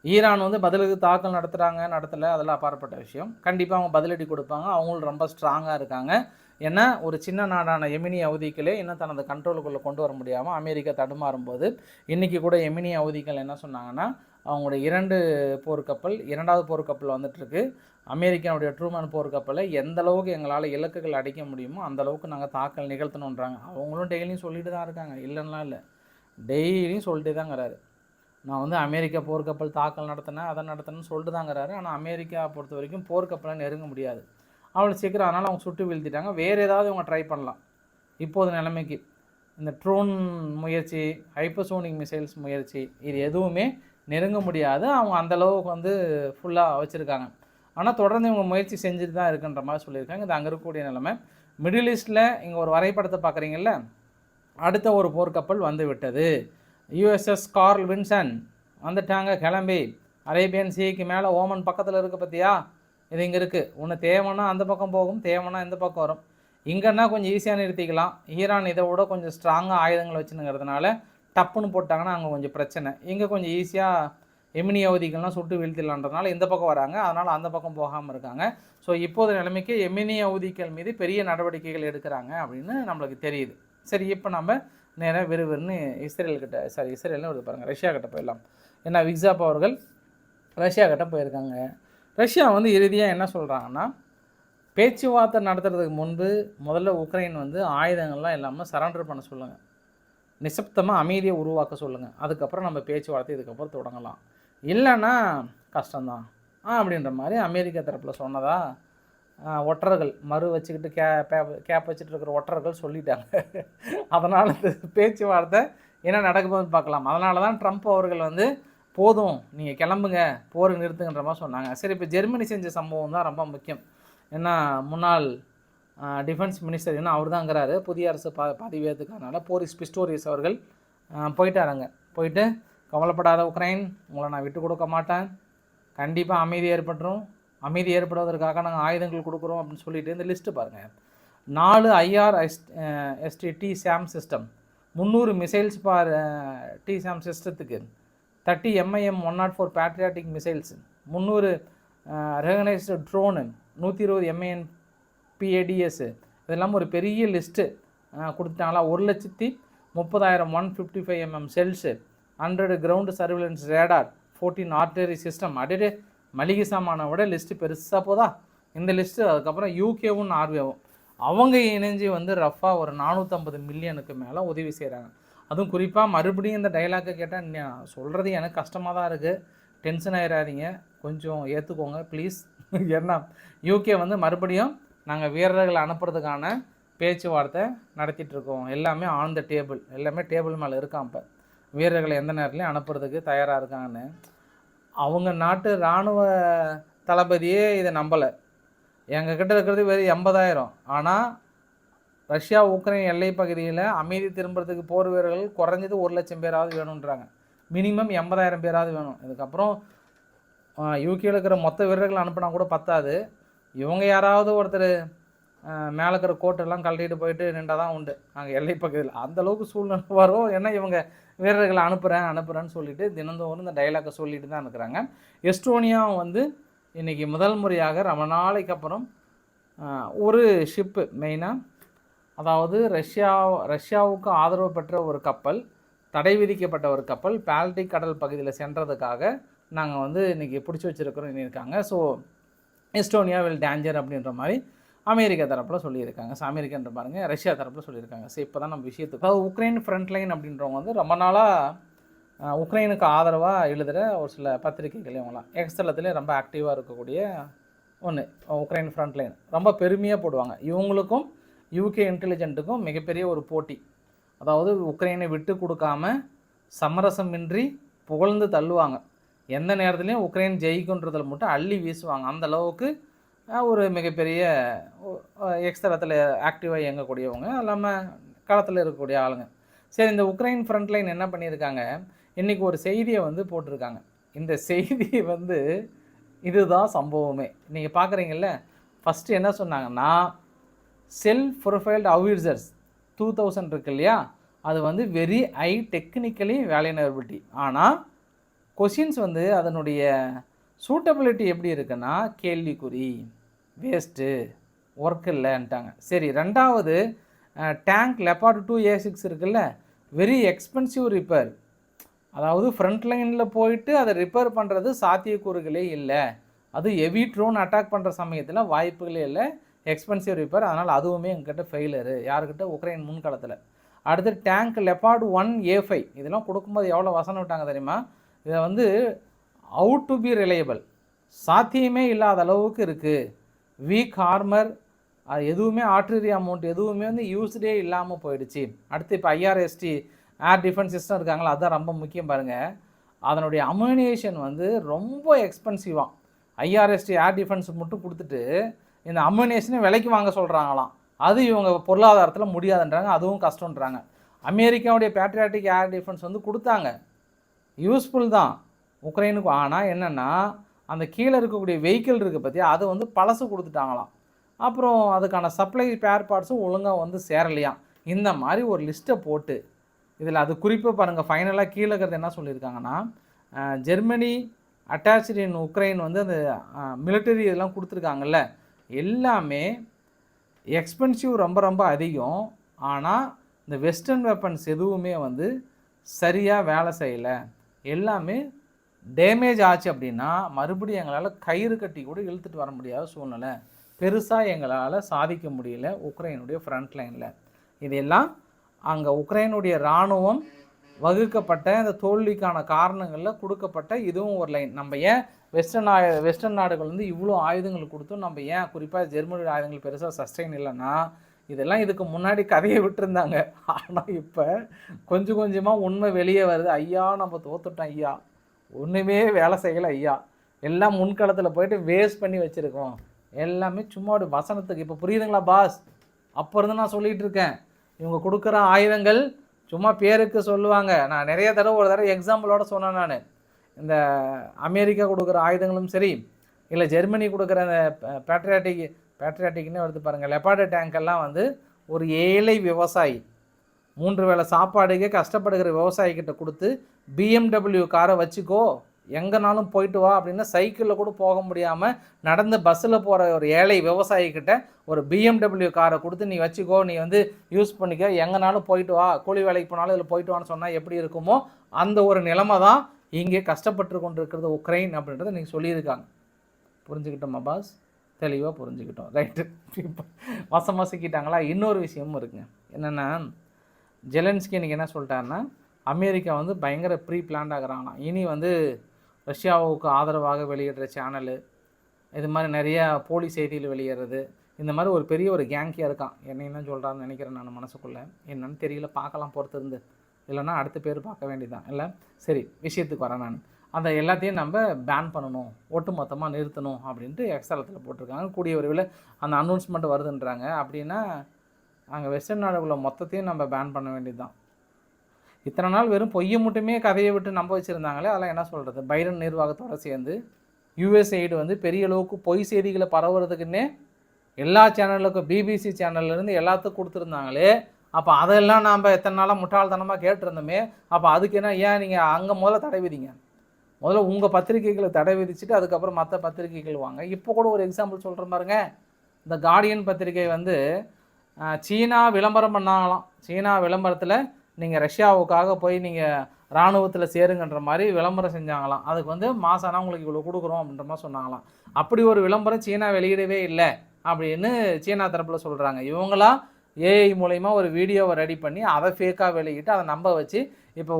ஈரான் வந்து பதிலுக்கு தாக்கல் நடத்தலை, அதெல்லாம் அப்பாற்பட்ட விஷயம். கண்டிப்பாக அவங்க பதிலடி கொடுப்பாங்க. அவங்களும் ரொம்ப ஸ்ட்ராங்காக இருக்காங்க. ஏன்னா ஒரு சின்ன நாடான எமினி அவதிகளே இன்னும் தனது கண்ட்ரோலுக்குள்ளே கொண்டு வர முடியாமல் அமெரிக்கா தடுமாறும் போது, இன்றைக்கி கூட எமினி அவதிகள் என்ன சொன்னாங்கன்னா, அவங்களுடைய 2 போர்க்கப்பல் 2வது போர்க்கப்பல் வந்துட்டுருக்கு, அமெரிக்காவுடைய ட்ரூமன் போர்க்கப்பலை எந்த அளவுக்கு எங்களால் இலக்குகள் அடிக்க முடியுமோ அந்த அளவுக்கு நாங்கள் தாக்கல் நிகழ்த்தணுன்றாங்க. அவங்களும் டெய்லியும் சொல்லிட்டு தான் இருக்காங்க, இல்லைன்னா இல்லை, டெய்லியும் சொல்லிட்டு தாங்கிறாரு. நான் வந்து அமெரிக்கா போர்க்கப்பல் தாக்கல் நடத்தினேன், அதை நடத்தினேன்னு சொல்லிட்டு தாங்கிறாரு. ஆனால் அமெரிக்கா பொறுத்த வரைக்கும் போர்க்கப்பலை நெருங்க முடியாது அவ்வளோ சீக்கிரம். அதனால் அவங்க சுட்டு வீழ்த்திட்டாங்க. வேறு ஏதாவது அவங்க ட்ரை பண்ணலாம். இப்போது நிலைமைக்கு இந்த ட்ரோன் முயற்சி, ஹைப்பர்சோனிக் மிசைல்ஸ் முயற்சி, இது எதுவுமே நெருங்க முடியாது. அவங்க அந்தளவுக்கு வந்து ஃபுல்லாக வச்சுருக்காங்க. ஆனால் தொடர்ந்து இவங்க முயற்சி செஞ்சுட்டு தான் இருக்குன்ற மாதிரி சொல்லியிருக்காங்க. இது அங்கே இருக்கக்கூடிய நிலைமை. மிடில் ஈஸ்ட்டில் இங்கே ஒரு வரைபடத்தை பார்க்குறீங்கள, அடுத்த ஒரு போர்க்கப்பல் வந்து விட்டது. யுஎஸ்எஸ் கார்ல் வின்சன் வந்துட்டாங்க கிளம்பி. அரேபியன் சீக்கு மேலே ஓமன் பக்கத்தில் இருக்குது பார்த்தியா, இது இங்கே இருக்குது. ஒன்று தேவைன்னா அந்த பக்கம் போகும், தேவைன்னா இந்த பக்கம் வரும். இங்கன்னா கொஞ்சம் ஈஸியாக நிறுத்திக்கலாம். ஈரான் இதை விட கொஞ்சம் ஸ்ட்ராங்காக ஆயுதங்கள் வச்சுனுங்கிறதுனால டப்புன்னு போட்டாங்கன்னா அங்கே கொஞ்சம் பிரச்சனை. இங்கே கொஞ்சம் ஈஸியாக எமினி அவதிகள்லாம் சுட்டு வீழ்த்திடலான்றதுனால இந்த பக்கம் வராங்க. அதனால் அந்த பக்கம் போகாமல் இருக்காங்க. ஸோ இப்போது நிலைமைக்கு எமினி அவதிகள் மீது பெரிய நடவடிக்கைகள் எடுக்கிறாங்க அப்படின்னு நம்மளுக்கு தெரியுது. சரி, இப்போ நம்ம நேராக விறுவிறுன்னு இஸ்ரேல்னு வருது பாருங்கள், ரஷ்யா கிட்ட போயிடலாம். ஏன்னா விக்ஸாப் அவர்கள் ரஷ்யா கிட்ட போயிருக்காங்க. ரஷ்யா வந்து இறுதியாக என்ன சொல்கிறாங்கன்னா, பேச்சுவார்த்தை நடத்துறதுக்கு முன்பு முதல்ல உக்ரைன் வந்து ஆயுதங்கள்லாம் இல்லாமல் சரண்டர் பண்ண சொல்லுங்கள், நிசப்தமாக அமைதியை உருவாக்க சொல்லுங்கள், அதுக்கப்புறம் நம்ம பேச்சுவார்த்தை இதுக்கப்புறம் தொடங்கலாம், இல்லைன்னா கஷ்டம்தான் அப்படின்ற மாதிரி அமெரிக்கா தரப்பில் சொன்னதா ஒற்றர்கள் மறு வச்சுக்கிட்டு கேப் வச்சுட்டு இருக்கிற ஒற்றர்கள் சொல்லிட்டாங்க. அதனால் பேச்சுவார்த்தை என்ன நடக்குதுன்னு பார்க்கலாம். அதனால தான் ட்ரம்ப் அவர்கள் வந்து போதும் நீங்கள் கிளம்புங்க, போரை நிறுத்துங்கன்ற மாதிரி சொன்னாங்க. சரி, இப்போ ஜெர்மனி செஞ்ச சம்பவம் தான் ரொம்ப முக்கியம். ஏன்னா முன்னாள் டிஃபென்ஸ் மினிஸ்டர் இன்னும் அவர் தாங்கிறாரு, புதிய அரசு பதவியேற்றுக்கிறதுனால போரிஸ் பிஸ்டோரியஸ் அவர்கள் போயிட்டாருங்க. போயிட்டு கவலைப்படாத உக்ரைன், உங்களை நான் விட்டு கொடுக்க மாட்டேன், கண்டிப்பாக அமைதி ஏற்பட்டுரும், அமைதி ஏற்படுவதற்காக நாங்கள் ஆயுதங்கள் கொடுக்குறோம் அப்படின்னு சொல்லிட்டு இந்த லிஸ்ட்டு பாருங்கள். 4 IRST TSAM system, 300 missiles for TSAM சிஸ்டத்துக்கு, 30 MIM-104 patriotic missiles, 300 reconnaissance drone, 120 MAN PADS, இதெல்லாம் ஒரு பெரிய லிஸ்ட்டு கொடுத்துட்டாங்களா. 1,30,000 155 mm shells, 100 ground surveillance radar, 14 artillery system. அடே மளிகை சாமானை விட லிஸ்ட்டு பெருசாக போதா இந்த லிஸ்ட்டு. அதுக்கப்புறம் யூகேவும் நார்வேவும் அவங்க இணைஞ்சு வந்து ரஃபாக ஒரு 450 மில்லியனுக்கு மேலே உதவி செய்கிறாங்க. அதுவும் குறிப்பாக மறுபடியும் இந்த டைலாக்கை கேட்டால் சொல்கிறது எனக்கு கஷ்டமாக தான் இருக்குது, டென்ஷன் ஆகிடாதீங்க, கொஞ்சம் ஏற்றுக்கோங்க ப்ளீஸ். ஏன்னா யூகே வந்து மறுபடியும் நாங்கள் வீரர்களை அனுப்புறதுக்கான பேச்சுவார்த்தை நடத்திட்டுருக்கோம், எல்லாமே ஆன் த டேபிள், எல்லாமே டேபிள் மேலே இருக்கான். இப்போ வீரர்களை எந்த நேரத்துலையும் அனுப்புறதுக்கு தயாராக இருக்காங்கன்னு. அவங்க நாட்டு இராணுவ தளபதியே இதை நம்பலை. எங்கள் கிட்ட இருக்கிறது வெறும் 80,000. ஆனால் ரஷ்யா உக்ரைன் எல்லை பகுதியில் அமைதி திரும்புறதுக்கு போர் வீரர்கள் குறைஞ்சது 1,00,000 பேராவது வேணுன்றாங்க. மினிமம் 80,000 பேராவது வேணும். இதுக்கப்புறம் யூகேல இருக்கிற மொத்த வீரர்கள் அனுப்புனா கூட பத்தாது. இவங்க யாராவது ஒருத்தர் மேலே இருக்கிற கோட்டெல்லாம் கழட்டிட்டு போயிட்டு நின்றா தான் உண்டு அங்கே எல்லை பகுதியில். அந்தளவுக்கு சூழ்நிலை வரும். ஏன்னா இவங்க வீரர்களை அனுப்புகிறேன்னு சொல்லிட்டு தினந்தோறும் இந்த டைலாக்கை சொல்லிட்டு தான் இருக்கிறாங்க. எஸ்டோனியா வந்து இன்றைக்கி முதல் முறையாக ரொம்ப நாளைக்கு அப்புறம் ஒரு ஷிப்பு மெயினாக, அதாவது ரஷ்யாவுக்கு ஆதரவு பெற்ற ஒரு கப்பல், தடை விதிக்கப்பட்ட ஒரு கப்பல் பால்டிக் கடல் பகுதியில் சென்றதுக்காக நாங்கள் வந்து இன்றைக்கி பிடிச்சி வச்சுருக்கிறோம் இருக்காங்க. ஸோ எஸ்டோனியா வில் டேஞ்சர் அப்படின்ற மாதிரி அமெரிக்கா தரப்பில் சொல்லியிருக்காங்க. ஸோ அமெரிக்கான்ற பாருங்கள், ரஷ்யா தரப்பில் சொல்லியிருக்காங்க. ஸோ இப்போ தான் நம்ம விஷயத்துக்கு, அதாவது உக்ரைன் ஃப்ரண்ட் லைன் அப்படின்றவங்க வந்து ரொம்ப நாளாக உக்ரைனுக்கு ஆதரவாக எழுதுகிற ஒரு சில பத்திரிகைகள் இவங்களாம் எக்ஸ்தலத்துலேயே ரொம்ப ஆக்டிவாக இருக்கக்கூடிய ஒன்று உக்ரைன் ஃப்ரண்ட் லைன் ரொம்ப பெருமையாக போடுவாங்க. இவங்களுக்கும் யூகே இன்டெலிஜென்ட்டுக்கும் மிகப்பெரிய ஒரு போட்டி. அதாவது உக்ரைனை விட்டு கொடுக்காம சமரசமின்றி புகழ்ந்து தள்ளுவாங்க. எந்த நேரத்துலையும் உக்ரைன் ஜெயிக்குன்றதில் மட்டும் அள்ளி வீசுவாங்க. அந்த அளவுக்கு ஒரு மிகப்பெரிய எக்ஸ்தலத்தில் ஆக்டிவாக இயங்கக்கூடியவங்க, இல்லாமல் களத்தில் இருக்கக்கூடிய ஆளுங்க. சரி, இந்த உக்ரைன் ஃப்ரண்ட் லைன் என்ன பண்ணியிருக்காங்க, இன்றைக்கி ஒரு செய்தியை வந்து போட்டிருக்காங்க. இந்த செய்தி வந்து இதுதான் சம்பவமே. நீங்கள் பார்க்குறீங்கல்ல, ஃபஸ்ட்டு என்ன சொன்னாங்கன்னா, செல்ஃப் ப்ரொஃபைல்டு அவ்யூசர்ஸ் 2000 இருக்கு இல்லையா, அது வந்து வெரி ஹை டெக்னிக்கலி வேல்யூனபிலிட்டி. ஆனால் கொஷின்ஸ் வந்து அதனுடைய சூட்டபிலிட்டி எப்படி இருக்குன்னா கேள்விக்குறி, வேஸ்ட்டு, ஒர்க் இல்லைன்ட்டாங்க. சரி, ரெண்டாவது டேங்க் லெப்பார்டு 2A6 இருக்குல்ல, வெரி எக்ஸ்பென்சிவ் ரிப்பேர். அதாவது ஃப்ரண்ட் லைனில் போயிட்டு அதை ரிப்பேர் பண்ணுறது சாத்தியக்கூறுகளே இல்லை. அது ஹெவி ட்ரோன் அட்டாக் பண்ணுற சமயத்தில் வாய்ப்புகளே இல்லை, எக்ஸ்பென்சிவ் ரிப்பேர். அதனால் அதுவுமே எங்கிட்ட ஃபெயிலரு, யாருக்கிட்ட, உக்ரைன் முன்களத்தில். அடுத்து டேங்க் லெப்பார்டு 1A5 இதெல்லாம் கொடுக்கும்போது எவ்வளோ வசனம் விட்டாங்க தெரியுமா? இதை வந்து அவுட் டு பி ரிலையபிள், சாத்தியமே இல்லாத அளவுக்கு இருக்குது. வீக் ஆர்மர், அது எதுவுமே ஆர்ட்ரிலரி அமௌண்ட் எதுவுமே வந்து யூஸ்டே இல்லாமல் போயிடுச்சு. அடுத்து இப்போ IRST ஏர் டிஃபென்ஸ் சிஸ்டம் இருக்காங்களா, அதுதான் ரொம்ப முக்கியம் பாருங்கள். அதனுடைய அம்யூனிஷன் வந்து ரொம்ப எக்ஸ்பென்சிவாக. IRST ஏர் டிஃபென்ஸுக்கு மட்டும் கொடுத்துட்டு இந்த அம்யூனிஷனை விலைக்கு வாங்க சொல்கிறாங்களாம். அது இவங்க பொருளாதாரத்தில் முடியாதுன்றாங்க, அதுவும் கஷ்டன்றாங்க. அமெரிக்காவுடைய பேட்ரியாட்டிக் ஏர் டிஃபென்ஸ் வந்து கொடுத்தாங்க, யூஸ்ஃபுல் தான் உக்ரைனுக்கு. ஆனால் என்னென்னா, அந்த கீழே இருக்கக்கூடிய வெஹிக்கிள் இருக்குது பற்றி, அதை வந்து பழசு கொடுத்துட்டாங்களாம். அப்புறம் அதுக்கான சப்ளை ஸ்பேர் பார்ட்ஸும் ஒழுங்காக வந்து சேரலையாம். இந்த மாதிரி ஒரு லிஸ்ட்டை போட்டு இதில் அது குறிப்பாக பாருங்கள், ஃபைனலாக கீழே இருக்கிறது என்ன சொல்லியிருக்காங்கன்னா, ஜெர்மனி அட்டாச்டு இன் உக்ரைன் வந்து அந்த மிலிட்டரி இதெல்லாம் கொடுத்துருக்காங்கல்ல, எல்லாமே எக்ஸ்பென்சிவ் ரொம்ப ரொம்ப அதிகம். ஆனால் இந்த வெஸ்டர்ன் வெப்பன்ஸ் எதுவுமே வந்து சரியாக வேலை செய்யலை, எல்லாமே டேமேஜ் ஆச்சு. அப்படின்னா மறுபடியும் எங்களால் கயிறு கட்டி கூட இழுத்துட்டு வர முடியாத சூழ்நிலை, பெருசாக எங்களால் சாதிக்க முடியல உக்ரைனுடைய ஃப்ரண்ட் லைனில். இதெல்லாம் அங்கே உக்ரைனுடைய இராணுவம் வகுக்கப்பட்ட இந்த தோல்விக்கான காரணங்களில் கொடுக்கப்பட்ட இதுவும் ஒரு லைன். நம்ம ஏன் வெஸ்டர்ன் நாடுகள் வந்து இவ்வளோ ஆயுதங்கள் கொடுத்தோம், நம்ம ஏன் குறிப்பாக ஜெர்மனியோட ஆயுதங்கள் பெருசாக சஸ்டெயின் இல்லைன்னா, இதெல்லாம் இதுக்கு முன்னாடி கதையை விட்டுருந்தாங்க. ஆனால் இப்போ கொஞ்சம் கொஞ்சமாக உண்மை வெளியே வருது. ஐயா நம்ம தோத்துட்டோம் ஐயா, ஒன்றுமே வேலை செய்யலை ஐயா, எல்லாம் முன்களத்தில் போயிட்டு வேஸ்ட் பண்ணி வச்சுருக்கோம், எல்லாமே சும்மா ஒரு வசனத்துக்கு. இப்போ புரியுதுங்களா பாஸ்? அப்போ இருந்து நான் சொல்லிகிட்டு இருக்கேன், இவங்க கொடுக்குற ஆயுதங்கள் சும்மா பேருக்கு சொல்லுவாங்க. நான் நிறைய ஒரு தடவை எக்ஸாம்பிளோட சொன்னேன். நான் இந்த அமெரிக்கா கொடுக்குற ஆயுதங்களும் சரி, இல்லை ஜெர்மனி கொடுக்குற அந்த பேட்ரியாட்டிக்னு வருது பாருங்கள், லெப்பார்டு டேங்கெல்லாம் வந்து ஒரு ஏழை விவசாயி 3 வேளை சாப்பாடுக்கே கஷ்டப்படுகிற விவசாயிக்கிட்ட கொடுத்து, BMW காரை வச்சுக்கோ எங்கேனாலும் போயிட்டு வா அப்படின்னா, சைக்கிளில் கூட போக முடியாமல் நடந்து பஸ்ஸில் போகிற ஒரு ஏழை விவசாயிக்கிட்ட ஒரு BMW காரை கொடுத்து, நீ வச்சுக்கோ, நீ வந்து யூஸ் பண்ணிக்க, எங்கேனாலும் போயிட்டு வா, கூலி வேலைக்கு போனாலும் இதில் போயிட்டு வான்னு சொன்னால் எப்படி இருக்குமோ அந்த ஒரு நிலைமை தான் இங்கே கஷ்டப்பட்டு கொண்டு இருக்கிறது உக்ரைன் அப்படின்றத நீங்கள் சொல்லியிருக்காங்க. புரிஞ்சுக்கிட்டோமா பாஸ்? தெளிவாக புரிஞ்சுக்கிட்டோம், ரைட்டு. இப்போ மசக்கிட்டாங்களா? இன்னொரு விஷயமும் இருக்குங்க. என்னென்னா, ஜெலன்ஸ்கி இன்றைக்கி என்ன சொல்லிட்டாருன்னா, அமெரிக்கா வந்து பயங்கர ப்ரீ பிளான்ட் ஆகிறாங்களாம். இனி வந்து ரஷ்யாவுக்கு ஆதரவாக வெளியிடுற சேனலு, இது மாதிரி நிறையா போலி செய்திகள் வெளியிடுறது, இந்த மாதிரி ஒரு பெரிய ஒரு கேங்கியாக இருக்கான். என்ன சொல்கிறான்னு நினைக்கிறேன் நான் மனசுக்குள்ளே. என்னன்னு தெரியல, பார்க்கலாம் பொறுத்து இருந்து, இல்லைன்னா அடுத்த பேர் பார்க்க வேண்டியதான் இல்லை. சரி, விஷயத்துக்கு வரேன். நான் அந்த எல்லாத்தையும் நம்ம பேன் பண்ணணும், ஒட்டு மொத்தமாக நிறுத்தணும் அப்படின்ட்டு எக்ஸ்தலத்தில் போட்டிருக்காங்க. கூடிய விரைவில் அந்த அனௌன்ஸ்மெண்ட் வருதுன்றாங்க. அப்படின்னா அங்கே வெஸ்டர்ன் நாடுகளை மொத்தத்தையும் நம்ம பேன் பண்ண வேண்டியது தான். இத்தனை நாள் வெறும் பொய்யை மட்டுமே கதையை விட்டு நம்ப வச்சுருந்தாங்களே, அதெல்லாம் என்ன சொல்கிறது, பைடன் நிர்வாகத்தோடு சேர்ந்து யுஎஸ்ஐடு வந்து பெரிய அளவுக்கு பொய் செய்திகளை பரவுறதுக்குன்னே எல்லா சேனலுக்கும் பிபிசி சேனல்லேருந்து எல்லாத்துக்கும் கொடுத்துருந்தாங்களே. அப்போ அதெல்லாம் நாம் எத்தனை நாளாக முட்டாள்தனமாக கேட்டிருந்தோமே. அப்போ அதுக்கு என்ன, ஏன் நீங்கள் அங்கே முதல்ல தடை விதிங்க. முதல்ல உங்கள் பத்திரிகைகளை தடை விதிச்சுட்டு அதுக்கப்புறம் மற்ற பத்திரிகைகள் வாங்க. இப்போ கூட ஒரு எக்ஸாம்பிள் சொல்கிற பாருங்க. இந்த கார்டியன் பத்திரிகை வந்து சீனா விளம்பரம் பண்ணாங்களாம். சீனா விளம்பரத்தில் நீங்கள் ரஷ்யாவுக்காக போய் நீங்கள் இராணுவத்தில் சேருங்கன்ற மாதிரி விளம்பரம் செஞ்சாங்களாம். அதுக்கு வந்து மாசானா உங்களுக்கு இவ்வளோ கொடுக்குறோம் அப்படின்ற மாதிரி சொன்னாங்களாம். அப்படி ஒரு விளம்பரம் சீனா வெளியிடவே இல்லை அப்படின்னு சீனா தரப்பில் சொல்கிறாங்க. இவங்களாம் ஏஐ மூலயமா ஒரு வீடியோவை ரெடி பண்ணி அதை ஃபேக்காக வெளியிட்டு அதை நம்ப வச்சு இப்போ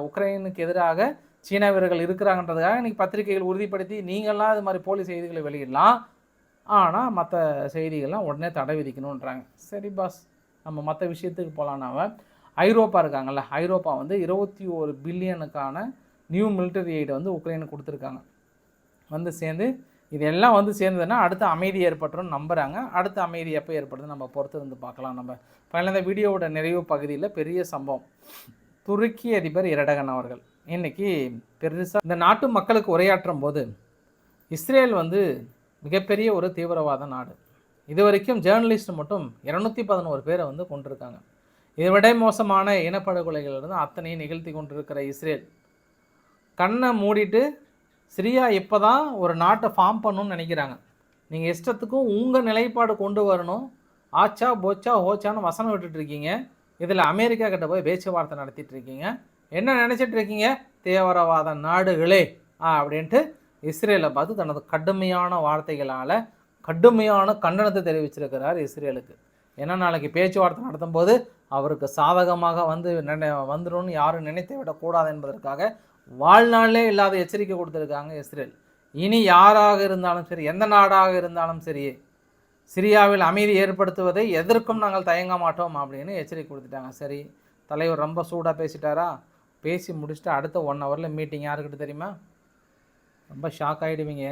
உக்ரைனுக்கு எதிராக சீனா வீரர்கள் இருக்கிறாங்கன்றதுக்காக இன்றைக்கி பத்திரிகைகள் உறுதிப்படுத்தி நீங்கள்லாம் இது மாதிரி போலி செய்திகளை வெளியிடலாம், ஆனால் மற்ற செய்திகள்லாம் உடனே தடை விதிக்கணுன்றாங்க. சரி பாஸ், நம்ம மற்ற விஷயத்துக்கு போகலாம். நாம் ஐரோப்பா இருக்காங்கல்ல, ஐரோப்பா வந்து 21 பில்லியனுக்கான நியூ மிலிட்டரி எய்டை வந்து உக்ரைனுக்கு கொடுத்துருக்காங்க. வந்து சேர்ந்து இதெல்லாம் வந்து சேர்ந்ததுன்னா அடுத்த அமைதி ஏற்பட்டுரும் நம்புகிறாங்க. அடுத்த அமைதி எப்போ ஏற்படுது நம்ம பொறுத்து இருந்து பார்க்கலாம். நம்ம ஃபைனலாக இந்த வீடியோவோட நிறைவு பகுதியில் பெரிய சம்பவம், துருக்கி அதிபர் எர்டகன் அவர்கள் இன்றைக்கி பெருசாக இந்த நாட்டு மக்களுக்கு உரையாற்றும் போது, இஸ்ரேல் வந்து மிகப்பெரிய ஒரு தீவிரவாத நாடு, இது வரைக்கும் ஜேர்னலிஸ்ட் மட்டும் 211 பேரை வந்து கொண்டிருக்காங்க. இதை விட மோசமான இனப்படுகொலைகளிலிருந்து அத்தனையும் நிகழ்த்தி கொண்டிருக்கிற இஸ்ரேல் கண்ணை மூடிட்டு சிரியா இப்போ தான் ஒரு நாட்டை ஃபார்ம் பண்ணணும்னு நினைக்கிறாங்க. நீங்கள் இஷ்டத்துக்கும் உங்கள் நிலைப்பாடு கொண்டு வரணும், ஆச்சா போச்சா ஹோச்சான்னு வசனம் விட்டுட்ருக்கீங்க. இதில் அமெரிக்கா கிட்ட போய் பேச்சுவார்த்தை நடத்திட்டு இருக்கீங்க. என்ன நினச்சிட்டு இருக்கீங்க, தீவிரவாத நாடுகளே அப்படின்ட்டு இஸ்ரேலை பார்த்து தனது கடுமையான வார்த்தைகளால் கடுமையான கண்டனத்தை தெரிவிச்சிருக்கிறார் இஸ்ரேலுக்கு. ஏன்னா நாளைக்கு பேச்சுவார்த்தை நடத்தும் போது அவருக்கு சாதகமாக வந்துடும் யாரும் நினைத்து விடக்கூடாது என்பதற்காக வாழ்நாளே இல்லாத எச்சரிக்கை கொடுத்துருக்காங்க இஸ்ரேல். இனி யாராக இருந்தாலும் சரி, எந்த நாடாக இருந்தாலும் சரி, சிரியாவில் அமைதி ஏற்படுத்துவதை எதற்கும் நாங்கள் தயங்க மாட்டோம் அப்படின்னு எச்சரிக்கை கொடுத்துட்டாங்க. சரி, தலைவர் ரொம்ப சூடாக பேசிட்டாரா, பேசி முடிச்சுட்டு அடுத்த 1 ஹவரில் மீட்டிங். யாருக்கிட்ட தெரியுமா? ரொம்ப ஷாக் ஆகிடுவீங்க.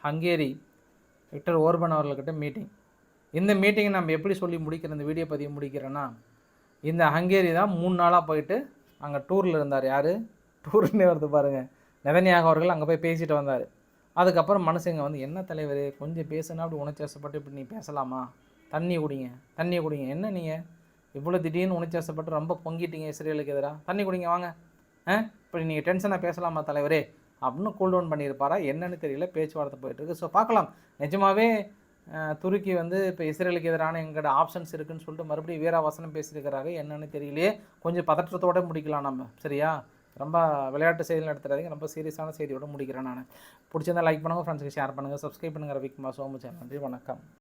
ஹங்கேரி விக்டர் ஓர்பன் அவர்கள்கிட்ட மீட்டிங். இந்த மீட்டிங்கை நம்ம எப்படி சொல்லி முடிக்கிற, இந்த வீடியோ பதிவு முடிக்கிறேன்னா, இந்த ஹங்கேரி தான் 3 நாளாக போயிட்டு அங்கே டூரில் இருந்தார். யார் டூர்னே வருது பாருங்கள், நெதன்யாகு அவர்கள் அங்கே போய் பேசிட்டு வந்தார். அதுக்கப்புறம் மனுஷங்க வந்து, என்ன தலைவர் கொஞ்சம் பேசுனா அப்படி உணர்ச்சிவசப்பட்டு இப்படி நீ பேசலாமா, தண்ணி குடிங்க தண்ணி குடிங்க, என்ன நீங்கள் இவ்வளோ திடீர்னு உணர்ச்சிவசப்பட்டு ரொம்ப பொங்கிட்டீங்க இஸ்ரேலுக்கு எதிராக, தண்ணி குடிங்க வாங்க, இப்படி நீங்கள் டென்ஷனாக பேசலாமா தலைவரே அப்படின்னு கூல் டவுன் பண்ணியிருப்பாரா என்னன்னு தெரியல. பேச்சுவார்த்தை போயிட்டுருக்கு. ஸோ பார்க்கலாம். நிஜமாகவே துருக்கி வந்து இப்போ இஸ்ரேலுக்கு எதிரான எங்களோட ஆப்ஷன்ஸ் இருக்குதுன்னு சொல்லிட்டு மறுபடியும் வீராவசனம் பேசியிருக்கிறாங்க. என்னன்னு தெரியலையே, கொஞ்சம் பதற்றத்தோடு முடிக்கலாம் நம்ம. சரியா, ரொம்ப விளையாட்டு செய்திகள் நடத்துறாதீங்க, ரொம்ப சீரியஸான செய்தியோடு முடிக்கிறேன் நான். பிடிச்சிருந்தால் லைக் பண்ணுங்கள், ஃப்ரெண்ட்ஸுக்கு ஷேர் பண்ணுங்கள், சப்ஸ்கிரைப் பண்ணுங்கள். ரவிக்குமார் சோமு சேனல். நன்றி, வணக்கம்.